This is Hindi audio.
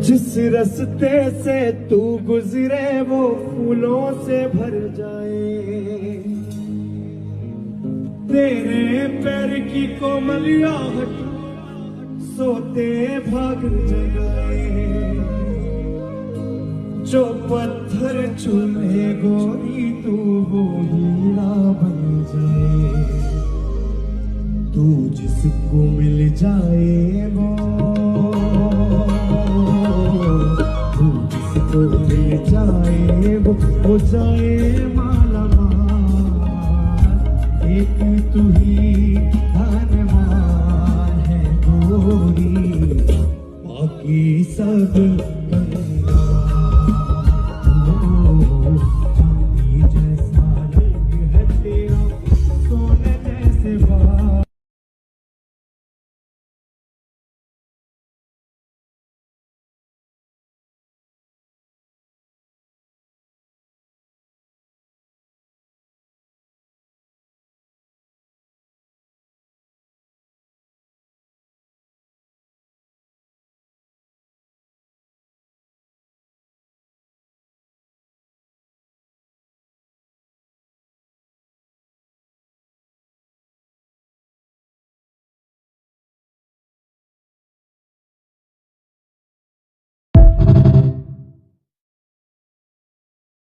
जिस रास्ते से तू गुजरे वो फूलों से भर जाए, तेरे पैर की कोमलियाहट सोते भाग जगाए। जो पत्थर चूमे गोरी तू वो हीरा बन जाए। तू जिसको मिल जाए वो, तू जिसको मिल जाए वो हो जाए माला माल। एक तू ही धनवान है गोरी, बाकी सब